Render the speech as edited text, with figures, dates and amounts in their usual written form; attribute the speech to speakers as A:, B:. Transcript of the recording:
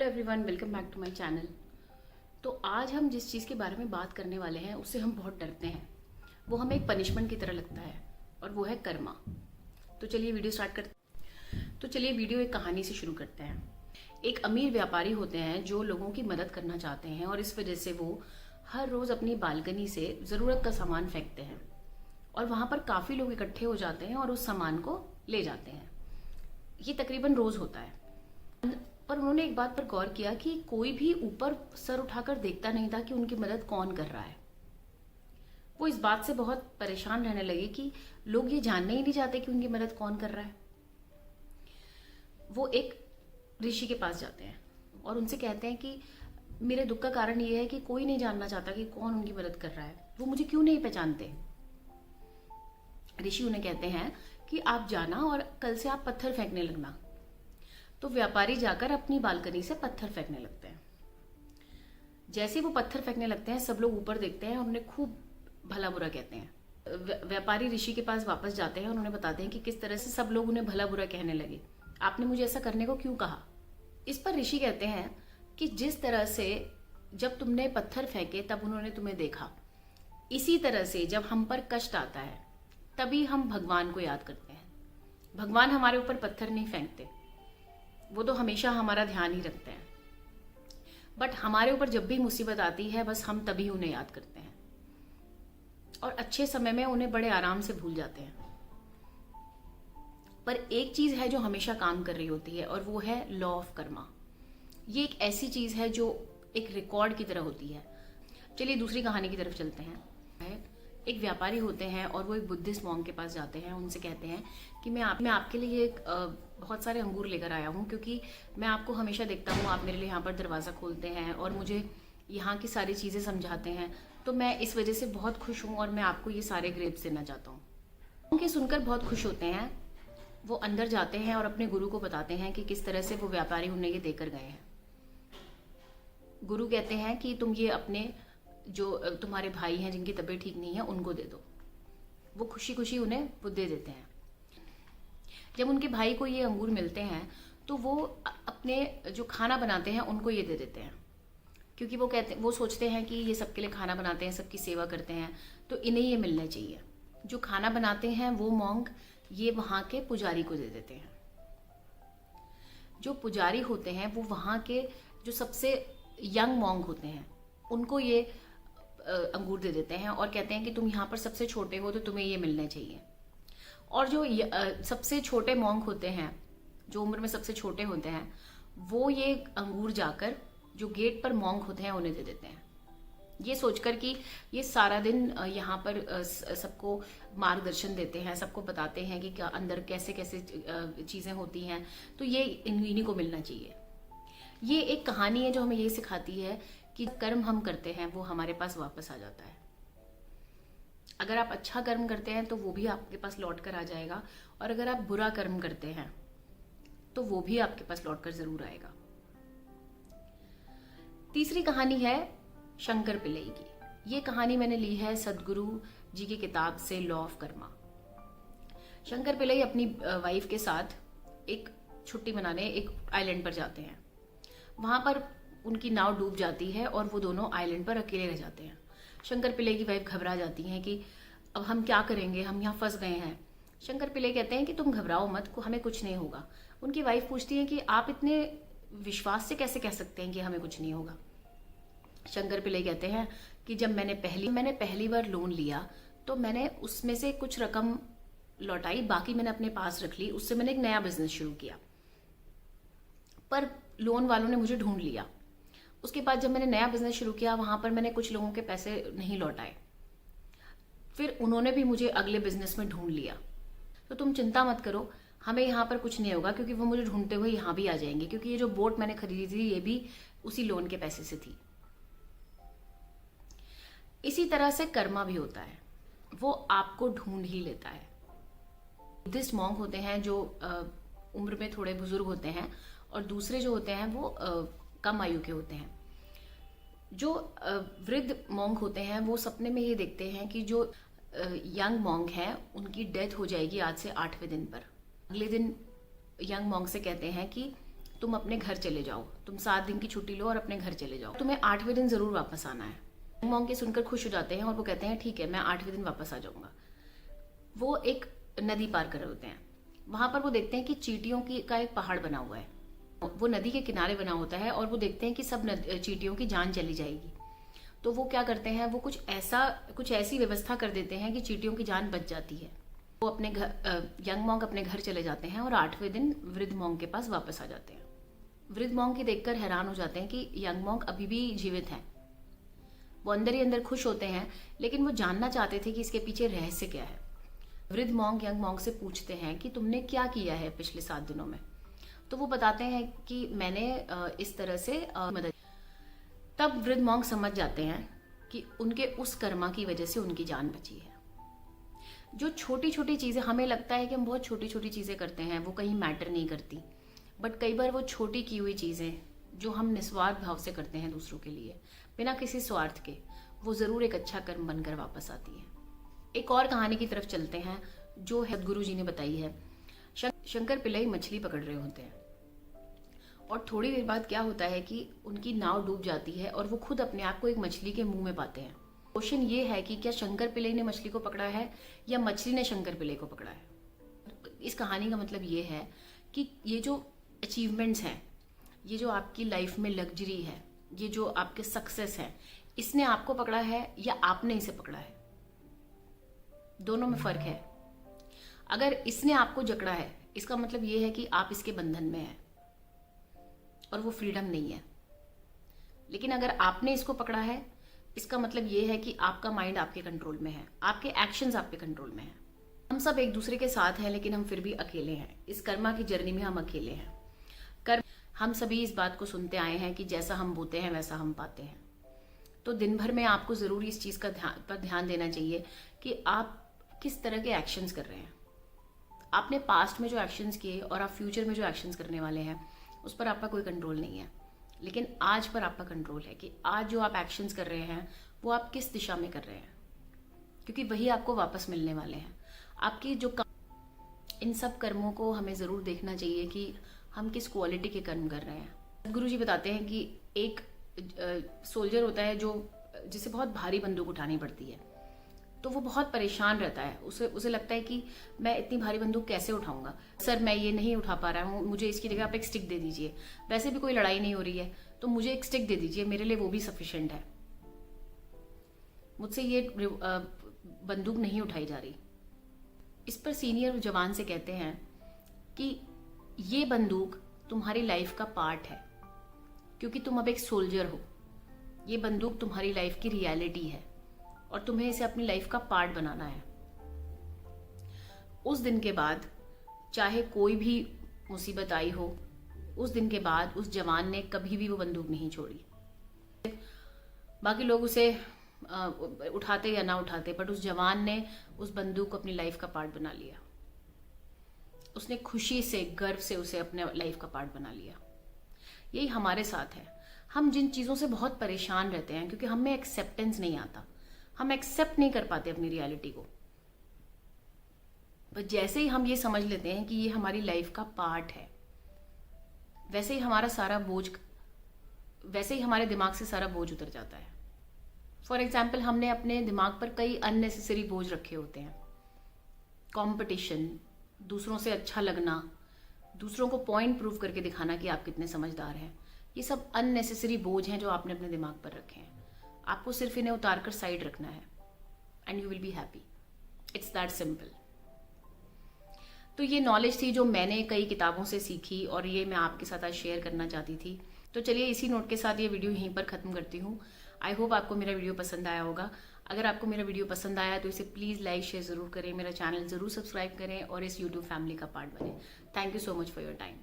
A: Hello everyone, welcome back to my channel. तो आज हम जिस चीज़ के बारे में बात करने वाले हैं उससे हम बहुत डरते हैं। वो हमें एक पनिशमेंट की तरह लगता है और वो है कर्मा। तो चलिए वीडियो एक कहानी से शुरू करते हैं। एक अमीर व्यापारी होते हैं जो लोगों की मदद करना चाहते हैं और इस वजह से वो हर रोज़ अपनी बालकनी से ज़रूरत का सामान फेंकते हैं और वहाँ पर काफ़ी लोग इकट्ठे हो जाते हैं और उस सामान को ले जाते हैं। ये तकरीबन रोज़ होता है। पर उन्होंने एक बात पर गौर किया कि कोई भी ऊपर सर उठाकर देखता नहीं था कि उनकी मदद कौन कर रहा है। वो इस बात से बहुत परेशान रहने लगे कि लोग ये जानने ही नहीं चाहते कि उनकी मदद कौन कर रहा है। वो एक ऋषि के पास जाते हैं और उनसे कहते हैं कि मेरे दुख का कारण ये है कि कोई नहीं जानना चाहता कि कौन उनकी मदद कर रहा है, वो मुझे क्यों नहीं पहचानते। ऋषि उन्हें कहते हैं कि आप जाना और कल से आप पत्थर फेंकने लगना। तो व्यापारी जाकर अपनी बालकनी से पत्थर फेंकने लगते हैं। जैसे वो पत्थर फेंकने लगते हैं सब लोग ऊपर देखते हैं और उन्हें खूब भला बुरा कहते हैं। व्यापारी ऋषि के पास वापस जाते हैं और उन्हें बताते हैं कि किस तरह से सब लोग उन्हें भला बुरा कहने लगे, आपने मुझे ऐसा करने को क्यों कहा। इस पर ऋषि कहते हैं कि जिस तरह से जब तुमने पत्थर फेंके तब उन्होंने तुम्हें देखा, इसी तरह से जब हम पर कष्ट आता है तभी हम भगवान को याद करते हैं। भगवान हमारे ऊपर पत्थर नहीं फेंकते, वो तो हमेशा हमारा ध्यान ही रखते हैं। बट हमारे ऊपर जब भी मुसीबत आती है बस हम तभी उन्हें याद करते हैं और अच्छे समय में उन्हें बड़े आराम से भूल जाते हैं। पर एक चीज है जो हमेशा काम कर रही होती है और वो है लॉ ऑफ कर्मा। ये एक ऐसी चीज है जो एक रिकॉर्ड की तरह होती है। चलिए दूसरी कहानी की तरफ चलते हैं। एक व्यापारी होते हैं और वो एक बुद्धिस्ट मॉन्क के पास जाते हैं। उनसे कहते हैं कि मैं आपके लिए एक बहुत सारे अंगूर लेकर आया हूँ, क्योंकि मैं आपको हमेशा देखता हूँ, आप मेरे लिए यहाँ पर दरवाज़ा खोलते हैं और मुझे यहाँ की सारी चीज़ें समझाते हैं, तो मैं इस वजह से बहुत खुश हूँ और मैं आपको ये सारे ग्रेप्स देना चाहता हूँ। उनके सुनकर बहुत खुश होते हैं। वो अंदर जाते हैं और अपने गुरु को बताते हैं कि किस तरह से वो व्यापारी उन्हें ये देकर गए हैं। गुरु कहते हैं कि तुम ये अपने जो तुम्हारे भाई हैं जिनकी तबीयत ठीक नहीं है उनको दे दो। वो खुशी खुशी उन्हें वो दे देते हैं। जब उनके भाई को ये अंगूर मिलते हैं तो वो अपने जो खाना बनाते हैं उनको ये दे देते हैं, क्योंकि वो सोचते हैं कि ये सबके लिए खाना बनाते हैं, सबकी सेवा करते हैं, तो इन्हें ये मिलना चाहिए। जो खाना बनाते हैं वो मॉन्क ये वहाँ के पुजारी को दे देते हैं। जो पुजारी होते हैं वो वहाँ के जो सबसे यंग मॉन्क होते हैं उनको ये अंगूर दे देते हैं और कहते हैं कि तुम यहाँ पर सबसे छोटे हो तो तुम्हें ये मिलना चाहिए। और जो सबसे छोटे मॉन्क होते हैं, जो उम्र में सबसे छोटे होते हैं, वो ये अंगूर जाकर जो गेट पर मॉन्क होते हैं उन्हें दे देते हैं, ये सोचकर कि ये सारा दिन यहाँ पर सबको मार्गदर्शन देते हैं, सबको बताते हैं कि अंदर कैसे कैसे चीज़ें होती हैं, तो ये इन्हीं को मिलना चाहिए। ये एक कहानी है जो हमें ये सिखाती है कि कर्म हम करते हैं वो हमारे पास वापस आ जाता है। अगर आप अच्छा कर्म करते हैं तो वो भी आपके पास लौट कर आ जाएगा, और अगर आप बुरा कर्म करते हैं तो वो भी आपके पास लौट कर जरूर आएगा। तीसरी कहानी है शंकर पिल्लई की। ये कहानी मैंने ली है सदगुरु जी की किताब से, लॉ ऑफ कर्मा। शंकर पिल्लई अपनी वाइफ के साथ एक छुट्टी मनाने एक आइलैंड पर जाते हैं। वहां पर उनकी नाव डूब जाती है और वो दोनों आइलैंड पर अकेले रह जाते हैं। शंकर पिल्लई की वाइफ घबरा जाती हैं कि अब हम क्या करेंगे, हम यहाँ फंस गए हैं। शंकर पिल्लई कहते हैं कि तुम घबराओ मत, हमें कुछ नहीं होगा। उनकी वाइफ पूछती है कि आप इतने विश्वास से कैसे कह सकते हैं कि हमें कुछ नहीं होगा। शंकर पिल्लई कहते हैं कि जब मैंने पहली बार लोन लिया तो मैंने उसमें से कुछ रकम लौटाई, बाकी मैंने अपने पास रख ली, उससे मैंने एक नया बिजनेस शुरू किया। पर लोन वालों ने मुझे ढूंढ लिया। उसके बाद जब मैंने नया बिजनेस शुरू किया वहां पर मैंने कुछ लोगों के पैसे नहीं लौटाए, फिर उन्होंने भी मुझे अगले बिजनेस में ढूंढ लिया। तो तुम चिंता मत करो, हमें यहाँ पर कुछ नहीं होगा, क्योंकि वो मुझे ढूंढते हुए यहाँ भी आ जाएंगे, क्योंकि ये जो बोट मैंने खरीदी थी ये भी उसी लोन के पैसे से थी। इसी तरह से कर्मा भी होता है, वो आपको ढूंढ ही लेता है। बुद्धिस्ट मॉन्क होते हैं जो उम्र में थोड़े बुजुर्ग होते हैं, और दूसरे जो होते हैं वो कम आयु के होते हैं। जो वृद्ध मॉन्क होते हैं वो सपने में ये देखते हैं कि जो यंग मॉन्क हैं उनकी डेथ हो जाएगी आज से 8वें दिन पर। अगले दिन यंग मॉन्क से कहते हैं कि तुम अपने घर चले जाओ, तुम 7 दिन की छुट्टी लो और अपने घर चले जाओ, तुम्हें 8वें दिन जरूर वापस आना है। मॉन्क ये सुनकर खुश हो जाते हैं और वो कहते हैं ठीक है, मैं 8वें दिन वापस आ जाऊंगा। वो एक नदी पार कर रहे होते हैं, वहां पर वो देखते हैं कि चींटियों का एक पहाड़ बना हुआ है। वो नदी के किनारे बना होता है और वो देखते हैं कि सब चींटियों की जान चली जाएगी। तो वो क्या करते हैं, वो कुछ ऐसी व्यवस्था कर देते हैं कि चींटियों की जान बच जाती है। वो अपने घर, यंग मॉन्क अपने घर चले जाते हैं और 8वें दिन वृद्ध मॉन्क के पास वापस आ जाते हैं। वृद्ध मॉन्क की देखकर हैरान हो जाते हैं कि यंग मॉन्क अभी भी जीवित हैं। वो अंदर ही अंदर खुश होते हैं, लेकिन वो जानना चाहते थे कि इसके पीछे रहस्य क्या है। वृद्ध मॉन्क यंग मॉन्क से पूछते हैं कि तुमने क्या किया है पिछले 7 दिनों में। तो वो बताते हैं कि मैंने इस तरह से मदद। तब वृद्ध मॉन्क समझ जाते हैं कि उनके उस कर्मा की वजह से उनकी जान बची है। जो छोटी छोटी चीजें, हमें लगता है कि हम बहुत छोटी छोटी चीजें करते हैं, वो कहीं मैटर नहीं करती, बट कई बार वो छोटी की हुई चीजें जो हम निस्वार्थ भाव से करते हैं दूसरों के लिए, बिना किसी स्वार्थ के, वो जरूर एक अच्छा कर्म बनकर वापस आती है। एक और कहानी की तरफ चलते हैं जो सदगुरु जी ने बताई है। शंकर पिल्लई मछली पकड़ रहे होते हैं और थोड़ी देर बाद क्या होता है कि उनकी नाव डूब जाती है और वो खुद अपने आप को एक मछली के मुंह में पाते हैं। क्वेश्चन ये है कि क्या शंकर पिल्लई ने मछली को पकड़ा है या मछली ने शंकर पिल्लई को पकड़ा है। इस कहानी का मतलब ये है कि ये जो अचीवमेंट्स हैं, ये जो आपकी लाइफ में लग्जरी है, ये जो आपके सक्सेस है, इसने आपको पकड़ा है या आपने इसे पकड़ा है। दोनों में फर्क है। अगर इसने आपको जकड़ा है, इसका मतलब ये है कि आप इसके बंधन में हैं और वो फ्रीडम नहीं है। लेकिन अगर आपने इसको पकड़ा है, इसका मतलब ये है कि आपका माइंड आपके कंट्रोल में है, आपके एक्शंस आपके कंट्रोल में है। हम सब एक दूसरे के साथ हैं, लेकिन हम फिर भी अकेले हैं। इस कर्मा की जर्नी में हम अकेले हैं। हम सभी इस बात को सुनते आए हैं कि जैसा हम बोते हैं वैसा हम पाते हैं। तो दिन भर में आपको जरूर इस चीज पर ध्यान देना चाहिए कि आप किस तरह के एक्शंस कर रहे हैं। आपने पास्ट में जो एक्शंस किए और आप फ्यूचर में जो एक्शंस करने वाले हैं, उस पर आपका कोई कंट्रोल नहीं है। लेकिन आज पर आपका कंट्रोल है कि आज जो आप एक्शंस कर रहे हैं वो आप किस दिशा में कर रहे हैं, क्योंकि वही आपको वापस मिलने वाले हैं। आपकी जो इन सब कर्मों को हमें जरूर देखना चाहिए कि हम किस क्वालिटी के कर्म कर रहे हैं। गुरु जी बताते हैं कि एक सोल्जर होता है जिसे बहुत भारी बंदूक उठानी पड़ती है, तो वो बहुत परेशान रहता है। उसे लगता है कि मैं इतनी भारी बंदूक कैसे उठाऊंगा, सर मैं ये नहीं उठा पा रहा हूँ, मुझे इसकी जगह आप एक स्टिक दे दीजिए। वैसे भी कोई लड़ाई नहीं हो रही है, तो मुझे एक स्टिक दे दीजिए, मेरे लिए वो भी सफिशिएंट है, मुझसे ये बंदूक नहीं उठाई जा रही। इस पर सीनियर जवान से कहते हैं कि ये बंदूक तुम्हारी लाइफ का पार्ट है, क्योंकि तुम अब एक सोल्जर हो। ये बंदूक तुम्हारी लाइफ की रियलिटी है और तुम्हें इसे अपनी लाइफ का पार्ट बनाना है। उस दिन के बाद चाहे कोई भी मुसीबत आई हो, उस दिन के बाद उस जवान ने कभी भी वो बंदूक नहीं छोड़ी। बाकी लोग उसे उठाते या ना उठाते, बट उस जवान ने उस बंदूक को अपनी लाइफ का पार्ट बना लिया। उसने खुशी से, गर्व से उसे अपने लाइफ का पार्ट बना लिया। यही हमारे साथ है। हम जिन चीजों से बहुत परेशान रहते हैं क्योंकि हमें एक्सेप्टेंस नहीं आता, हम एक्सेप्ट नहीं कर पाते अपनी रियलिटी को, पर जैसे ही हम ये समझ लेते हैं कि ये हमारी लाइफ का पार्ट है, वैसे ही हमारे दिमाग से सारा बोझ उतर जाता है। फॉर एग्जाम्पल, हमने अपने दिमाग पर कई अननेसेसरी बोझ रखे होते हैं। कंपटीशन, दूसरों से अच्छा लगना, दूसरों को पॉइंट प्रूव करके दिखाना कि आप कितने समझदार हैं, ये सब अननेसेसरी बोझ हैं जो आपने अपने दिमाग पर रखे हैं। आपको सिर्फ इन्हें उतार कर साइड रखना है and you will be happy. It's that simple. तो ये नॉलेज थी जो मैंने कई किताबों से सीखी और ये मैं आपके साथ आज शेयर करना चाहती थी। तो चलिए इसी नोट के साथ ये वीडियो यहीं पर खत्म करती हूँ। आई होप आपको मेरा वीडियो पसंद आया होगा। अगर आपको मेरा वीडियो पसंद आया तो इसे प्लीज़ लाइक शेयर ज़रूर करें, मेरा चैनल ज़रूर सब्सक्राइब करें और इस यूट्यूब फैमिली का पार्ट बने। Thank you so much for your time.